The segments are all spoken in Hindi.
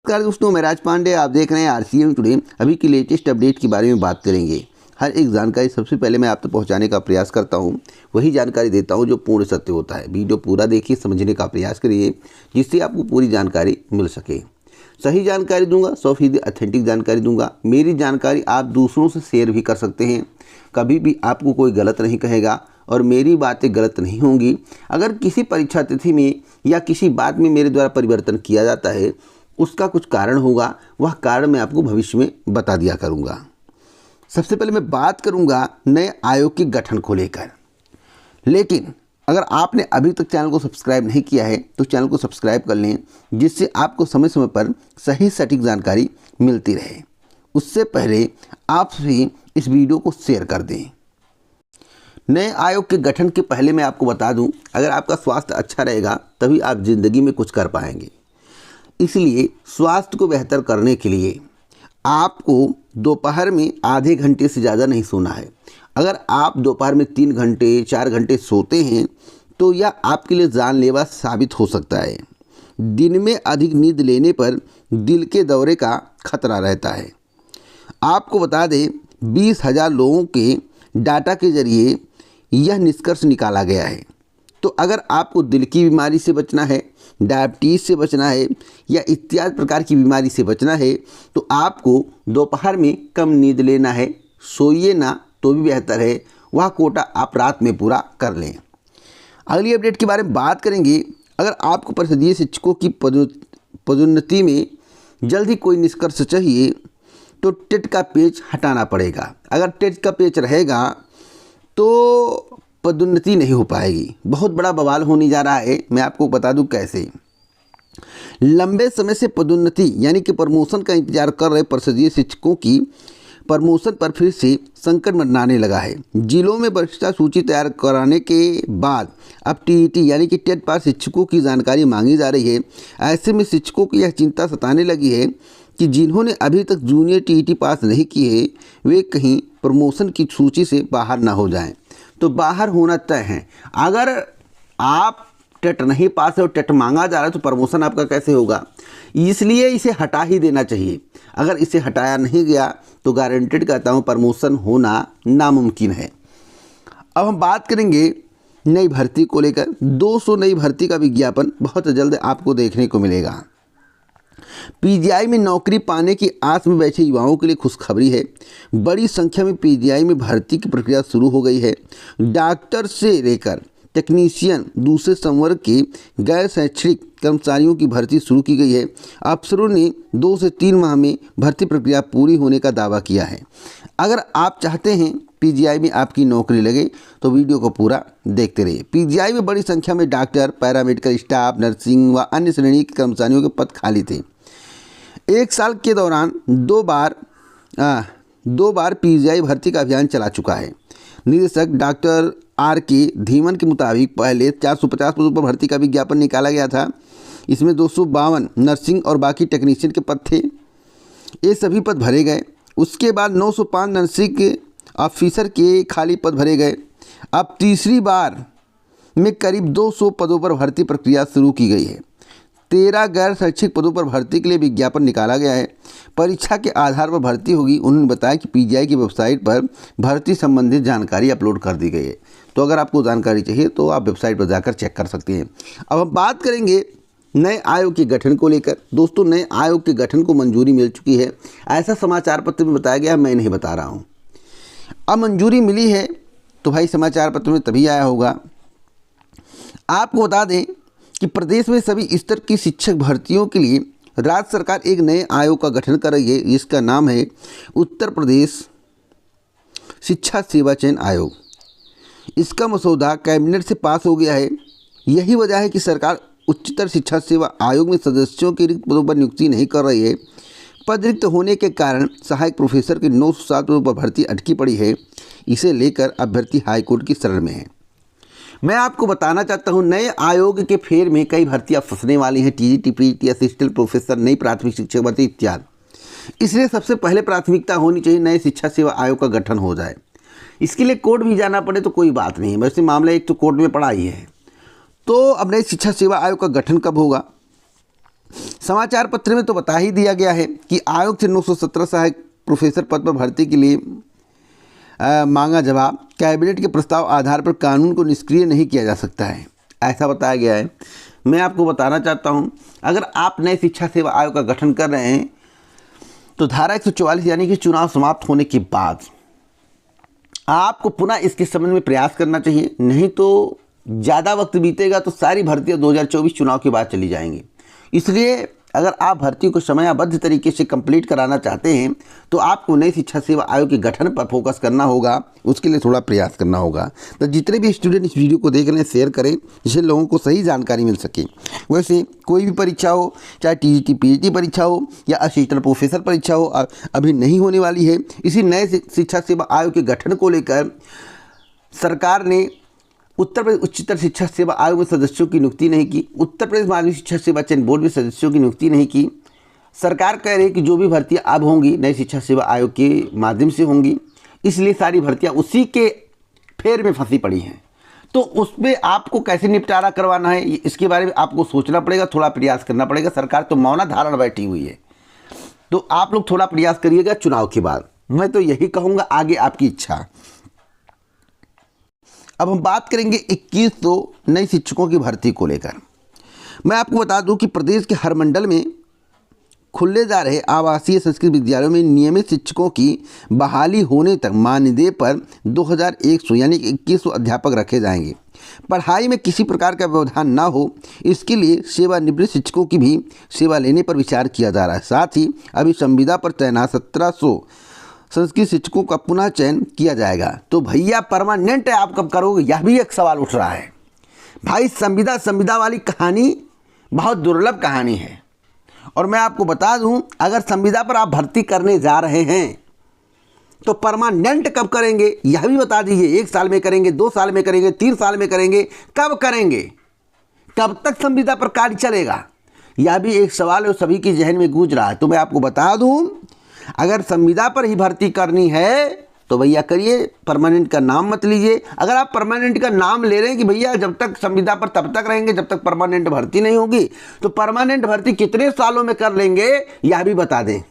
नमस्कार दोस्तों, मैं राज पांडे। आप देख रहे हैं आरसीएम टुडे। अभी की लेटेस्ट अपडेट के बारे में बात करेंगे। हर एक जानकारी सबसे पहले मैं आप तक पहुंचाने का प्रयास करता हूं, वही जानकारी देता हूं जो पूर्ण सत्य होता है। वीडियो पूरा देखिए, समझने का प्रयास करिए, जिससे आपको पूरी जानकारी मिल सके। सही जानकारी दूंगा, 100% ऑथेंटिक जानकारी दूंगा। मेरी जानकारी आप दूसरों से शेयर भी कर सकते हैं। कभी भी आपको कोई गलत नहीं कहेगा और मेरी बातें गलत नहीं होंगी। अगर किसी परीक्षा तिथि में या किसी बात में मेरे द्वारा परिवर्तन किया जाता है, उसका कुछ कारण होगा। वह कारण मैं आपको भविष्य में बता दिया करूंगा। सबसे पहले मैं बात करूंगा नए आयोग के गठन को लेकर। लेकिन अगर आपने अभी तक चैनल को सब्सक्राइब नहीं किया है तो चैनल को सब्सक्राइब कर लें, जिससे आपको समय समय पर सही सटीक जानकारी मिलती रहे। उससे पहले आप भी इस वीडियो को शेयर कर दें। नए आयोग के गठन के पहले मैं आपको बता दूं, अगर आपका स्वास्थ्य अच्छा रहेगा तभी आप जिंदगी में कुछ कर पाएंगे। इसलिए स्वास्थ्य को बेहतर करने के लिए आपको दोपहर में आधे घंटे से ज़्यादा नहीं सोना है। अगर आप दोपहर में 3 घंटे 4 घंटे सोते हैं तो यह आपके लिए जानलेवा साबित हो सकता है। दिन में अधिक नींद लेने पर दिल के दौरे का खतरा रहता है। आपको बता दें, 20,000 लोगों के डाटा के जरिए यह निष्कर्ष निकाला गया है। तो अगर आपको दिल की बीमारी से बचना है, डायबिटीज़ से बचना है या इत्यादि प्रकार की बीमारी से बचना है तो आपको दोपहर में कम नींद लेना है। सोइए ना तो भी बेहतर है, वह कोटा आप रात में पूरा कर लें। अगली अपडेट के बारे में बात करेंगे। अगर आपको परिषदीय शिक्षकों की पदोन्नति में जल्द ही कोई निष्कर्ष चाहिए तो टेट का पेज हटाना पड़ेगा। अगर टेट का पेज रहेगा तो पदोन्नति नहीं हो पाएगी। बहुत बड़ा बवाल होने जा रहा है। मैं आपको बता दूं कैसे। लंबे समय से पदोन्नति यानी कि प्रमोशन का इंतजार कर रहे परिषदीय शिक्षकों की प्रमोशन पर फिर से संकट मंडराने लगा है। जिलों में वरिष्ठता सूची तैयार कराने के बाद अब टीईटी यानी कि टेट पास शिक्षकों की जानकारी मांगी जा रही है। ऐसे में शिक्षकों की यह चिंता सताने लगी है कि जिन्होंने अभी तक जूनियर टीईटी पास नहीं की है, वे कहीं प्रमोशन की सूची से बाहर ना हो जाएं। तो बाहर होना तय है। अगर आप टेट नहीं पास है और टेट मांगा जा रहा है तो प्रमोशन आपका कैसे होगा? इसलिए इसे हटा ही देना चाहिए। अगर इसे हटाया नहीं गया तो गारंटेड कहता हूँ प्रमोशन होना नामुमकिन है। अब हम बात करेंगे नई भर्ती को लेकर। 200 नई भर्ती का विज्ञापन बहुत जल्द आपको देखने को मिलेगा। पीजीआई में नौकरी पाने की आस में बैठे युवाओं के लिए खुशखबरी है। बड़ी संख्या में पीजीआई में भर्ती की प्रक्रिया शुरू हो गई है। डॉक्टर से लेकर टेक्नीशियन, दूसरे संवर्ग के गैर शैक्षणिक कर्मचारियों की भर्ती शुरू की गई है। अफसरों ने 2 से 3 माह में भर्ती प्रक्रिया पूरी होने का दावा किया है। अगर आप चाहते हैं पीजीआई में आपकी नौकरी लगे तो वीडियो को पूरा देखते रहिए। पीजीआई में बड़ी संख्या में डॉक्टर, पैरामेडिकल स्टाफ, नर्सिंग व अन्य श्रेणी के कर्मचारियों के पद खाली थे। 1 साल के दौरान दो बार पीजीआई भर्ती का अभियान चला चुका है। निदेशक डॉक्टर आर.के. धीमन के मुताबिक पहले 450 पदों पर भर्ती का विज्ञापन निकाला गया था। इसमें 252 नर्सिंग और बाकी टेक्नीशियन के पद थे। ये सभी पद भरे गए। उसके बाद 905 नर्सिंग ऑफिसर के खाली पद भरे गए। अब तीसरी बार में करीब 200 पदों पर भर्ती प्रक्रिया शुरू की गई है। 13 गैर शैक्षिक पदों पर भर्ती के लिए विज्ञापन निकाला गया है। परीक्षा के आधार पर भर्ती होगी। उन्होंने बताया कि पीजीआई की वेबसाइट पर भर्ती संबंधित जानकारी अपलोड कर दी गई है। तो अगर आपको जानकारी चाहिए तो आप वेबसाइट पर जाकर चेक कर सकते हैं। अब हम बात करेंगे नए आयोग के गठन को लेकर। दोस्तों, नए आयोग के गठन को मंजूरी मिल चुकी है, ऐसा समाचार पत्र में बताया गया। मैं नहीं बता रहा हूँ। अब मंजूरी मिली है तो भाई समाचार पत्र में तभी आया होगा। आपको बता दें कि प्रदेश में सभी स्तर की शिक्षक भर्तियों के लिए राज्य सरकार एक नए आयोग का गठन कर रही है, जिसका नाम है उत्तर प्रदेश शिक्षा सेवा चयन आयोग। इसका मसौदा कैबिनेट से पास हो गया है। यही वजह है कि सरकार उच्चतर शिक्षा सेवा आयोग में सदस्यों के रिक्त पदों पर नियुक्ति नहीं कर रही है। पद रिक्त होने के कारण सहायक प्रोफेसर के 907 पदों पर भर्ती अटकी पड़ी है। इसे लेकर अभ्यर्थी हाईकोर्ट की शरण में है। मैं आपको बताना चाहता हूं, नए आयोग के फेर में कई भर्तियां फंसने वाली हैं। टीजीटी, पीटी, असिस्टेंट प्रोफेसर, नई प्राथमिक शिक्षक भर्ती इत्यादि। इसलिए सबसे पहले प्राथमिकता होनी चाहिए नए शिक्षा सेवा आयोग का गठन हो जाए। इसके लिए कोर्ट भी जाना पड़े तो कोई बात नहीं है। वैसे मामला एक तो कोर्ट में पड़ा ही है। तो अब नई शिक्षा सेवा आयोग का गठन कब होगा? समाचार पत्र में तो बता ही दिया गया है कि आयोग से 917 सहायक प्रोफेसर पद पर भर्ती के लिए मांगा जवाब। कैबिनेट के प्रस्ताव आधार पर कानून को निष्क्रिय नहीं किया जा सकता है, ऐसा बताया गया है। मैं आपको बताना चाहता हूं, अगर आप नए शिक्षा सेवा आयोग का गठन कर रहे हैं तो धारा 144 यानी कि चुनाव समाप्त होने के बाद आपको पुनः इसके संबंध में प्रयास करना चाहिए। नहीं तो ज़्यादा वक्त बीतेगा तो सारी भर्तियाँ 2024 चुनाव के बाद चली जाएंगी। इसलिए अगर आप भर्ती को समयाबद्ध तरीके से कंप्लीट कराना चाहते हैं तो आपको नई शिक्षा सेवा आयोग के गठन पर फोकस करना होगा, उसके लिए थोड़ा प्रयास करना होगा। तो जितने भी स्टूडेंट इस वीडियो को देख रहे हैं शेयर करें, जिससे लोगों को सही जानकारी मिल सके। वैसे कोई भी परीक्षा हो, चाहे टीजीटी पीएचडी परीक्षा हो या असिस्टेंट प्रोफेसर परीक्षा हो, अभी नहीं होने वाली है। इसी नए शिक्षा सेवा आयोग के गठन को लेकर सरकार ने उत्तर प्रदेश उच्चतर शिक्षा सेवा आयोग में सदस्यों की नियुक्ति नहीं की, उत्तर प्रदेश माध्यमिक शिक्षा सेवा चयन बोर्ड में सदस्यों की नियुक्ति नहीं की। सरकार कह रही है कि जो भी भर्तियां अब होंगी नई शिक्षा सेवा आयोग के माध्यम से होंगी, इसलिए सारी भर्तियां उसी के फेर में फंसी पड़ी हैं। तो उसमें आपको कैसे निपटारा करवाना है इसके बारे में आपको सोचना पड़ेगा, थोड़ा प्रयास करना पड़ेगा। सरकार तो मौना धारण बैठी हुई है, तो आप लोग थोड़ा प्रयास करिएगा चुनाव के बाद। मैं तो यही कहूँगा, आगे आपकी इच्छा। अब हम बात करेंगे 2100 नए शिक्षकों की भर्ती को लेकर। मैं आपको बता दूं कि प्रदेश के हर मंडल में खुले जा रहे आवासीय संस्कृत विद्यालयों में नियमित शिक्षकों की बहाली होने तक मानदेय पर 2100 यानी 2100 अध्यापक रखे जाएंगे। पढ़ाई में किसी प्रकार का व्यवधान ना हो, इसके लिए सेवानिवृत्त शिक्षकों की भी सेवा लेने पर विचार किया जा रहा है। साथ ही अभी संविदा पर तैनात 1700 संस्कृत शिक्षकों का पुनः चयन किया जाएगा। तो भैया परमानेंट आप कब करोगे, यह भी एक सवाल उठ रहा है। भाई संविदा वाली कहानी बहुत दुर्लभ कहानी है। और मैं आपको बता दूं, अगर संविदा पर आप भर्ती करने जा रहे हैं तो परमानेंट कब करेंगे यह भी बता दीजिए। 1 साल में करेंगे, 2 साल में करेंगे, 3 साल में करेंगे, कब करेंगे, कब तक संविदा पर कार्य चलेगा, यह भी एक सवाल है, सभी के जहन में गूंज रहा है। तो मैं आपको बता दूं, अगर संविदा पर ही भर्ती करनी है तो भैया करिए, परमानेंट का नाम मत लीजिए। अगर आप परमानेंट का नाम ले रहे हैं कि भैया जब तक संविदा पर तब तक रहेंगे जब तक परमानेंट भर्ती नहीं होगी, तो परमानेंट भर्ती कितने सालों में कर लेंगे यह भी बता दें।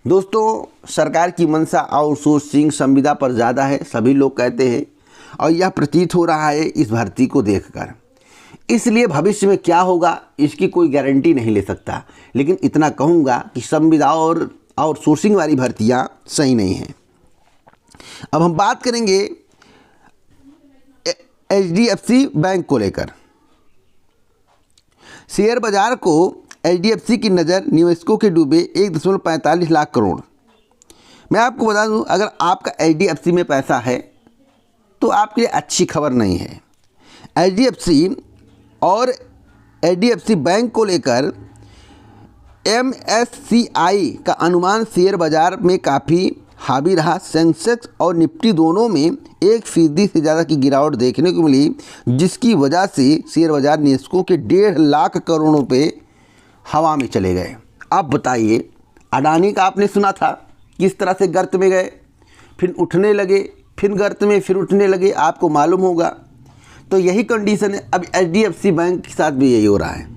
दोस्तों, सरकार की मंशा आउटसोर्सिंग संविदा पर ज़्यादा है, सभी लोग कहते हैं, और यह प्रतीत हो रहा है इस भर्ती को देखकर। इसलिए भविष्य में क्या होगा इसकी कोई गारंटी नहीं ले सकता, लेकिन इतना कहूँगा कि संविदा और आउटसोर्सिंग वाली भर्तियां सही नहीं हैं। अब हम बात करेंगे एचडीएफसी बैंक को लेकर। शेयर बाजार को एचडीएफसी की नज़र निवेशकों के डूबे 1.45 लाख करोड़। मैं आपको बता दूं, अगर आपका एचडीएफसी में पैसा है तो आपके लिए अच्छी खबर नहीं है। एचडीएफसी और एचडीएफसी बैंक को लेकर MSCI का अनुमान शेयर बाजार में काफ़ी हावी रहा। सेंसेक्स और निफ्टी दोनों में 1% से ज़्यादा की गिरावट देखने को मिली, जिसकी वजह से शेयर बाजार निवेशकों के 1.5 लाख करोड़ रुपये हवा में चले गए। अब बताइए, अडानी का आपने सुना था किस तरह से गर्त में गए, फिर उठने लगे, फिर गर्त में, फिर उठने लगे, आपको मालूम होगा। तो यही कंडीशन है, अब HDFC बैंक के साथ भी यही हो रहा है।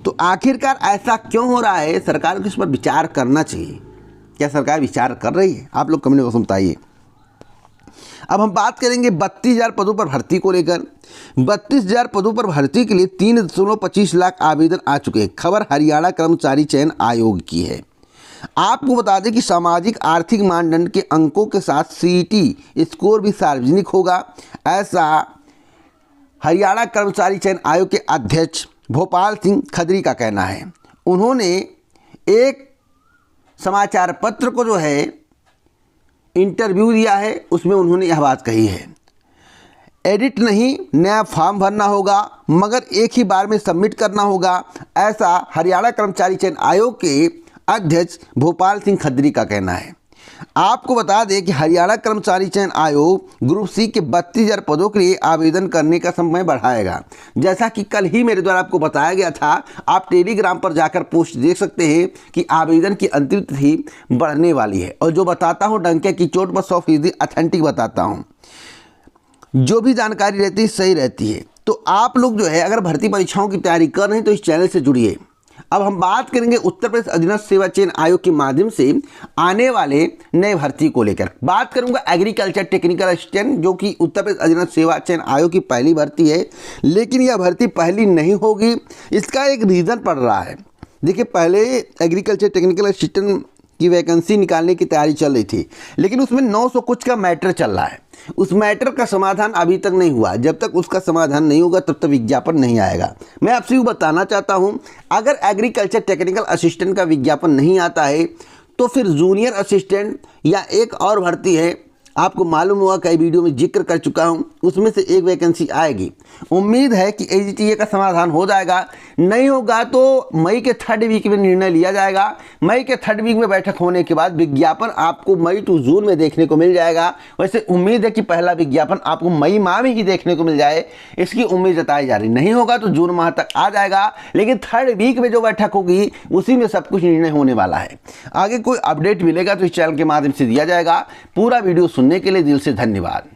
तो आखिरकार ऐसा क्यों हो रहा है, सरकार को इस पर विचार करना चाहिए। क्या सरकार विचार कर रही है? आप लोग कमेंट बॉक्स में बताइए। अब हम बात करेंगे 32,000 पदों पर भर्ती को लेकर। 32,000 पदों पर भर्ती के लिए 3.25 लाख आवेदन आ चुके हैं। खबर हरियाणा कर्मचारी चयन आयोग की है। आपको बता दें कि सामाजिक आर्थिक मानदंड के अंकों के साथ सीईटी स्कोर भी सार्वजनिक होगा, ऐसा हरियाणा कर्मचारी चयन आयोग के अध्यक्ष भोपाल सिंह खदरी का कहना है। उन्होंने एक समाचार पत्र को जो है इंटरव्यू दिया है, उसमें उन्होंने यह बात कही है। एडिट नहीं, नया फॉर्म भरना होगा, मगर एक ही बार में सबमिट करना होगा, ऐसा हरियाणा कर्मचारी चयन आयोग के अध्यक्ष भोपाल सिंह खदरी का कहना है। आपको बता दें कि हरियाणा कर्मचारी चयन आयोग ग्रुप सी के 32,000 पदों के लिए आवेदन करने का समय बढ़ाएगा। जैसा कि कल ही मेरे द्वारा आपको बताया गया था, आप टेलीग्राम पर जाकर पोस्ट देख सकते हैं कि आवेदन की अंतिम तिथि बढ़ने वाली है। और जो बताता हूँ डंके की चोट पर 100% ऑथेंटिक बताता हूँ, जो भी जानकारी रहती है सही रहती है। तो आप लोग जो है अगर भर्ती परीक्षाओं की तैयारी कर रहे हैं तो इस चैनल से जुड़िए। अब हम बात करेंगे उत्तर प्रदेश अधीनस्थ सेवा चयन आयोग के माध्यम से आने वाले नए भर्ती को लेकर। बात करूंगा एग्रीकल्चर टेक्निकल असिस्टेंट, जो कि उत्तर प्रदेश अधीनस्थ सेवा चयन आयोग की पहली भर्ती है, लेकिन यह भर्ती पहली नहीं होगी। इसका एक रीज़न पड़ रहा है। देखिए, पहले एग्रीकल्चर टेक्निकल असिस्टेंट की वैकेंसी निकालने की तैयारी चल रही थी, लेकिन उसमें 900 कुछ का मैटर चल रहा है। उस मैटर का समाधान अभी तक नहीं हुआ। जब तक उसका समाधान नहीं होगा तब तक विज्ञापन नहीं आएगा। मैं आपसे ये बताना चाहता हूं, अगर एग्रीकल्चर टेक्निकल असिस्टेंट का विज्ञापन नहीं आता है तो फिर जूनियर असिस्टेंट या एक और भर्ती है, आपको मालूम हुआ, कई वीडियो में जिक्र कर चुका हूं, उसमें से एक वैकेंसी आएगी। उम्मीद है कि एजीटीए का समाधान हो जाएगा। नहीं होगा तो मई के 3rd वीक में निर्णय लिया जाएगा। मई के 3rd वीक में बैठक होने के बाद विज्ञापन आपको मई टू जून में देखने को मिल जाएगा। वैसे उम्मीद है कि पहला विज्ञापन आपको मई माह में ही देखने को मिल जाए, इसकी उम्मीद जताई जा रही। नहीं होगा तो जून माह तक आ जाएगा, लेकिन 3rd वीक में जो बैठक होगी उसी में सब कुछ निर्णय होने वाला है। आगे कोई अपडेट मिलेगा तो इस चैनल के माध्यम से दिया जाएगा। पूरा वीडियो सुनने के लिए दिल से धन्यवाद।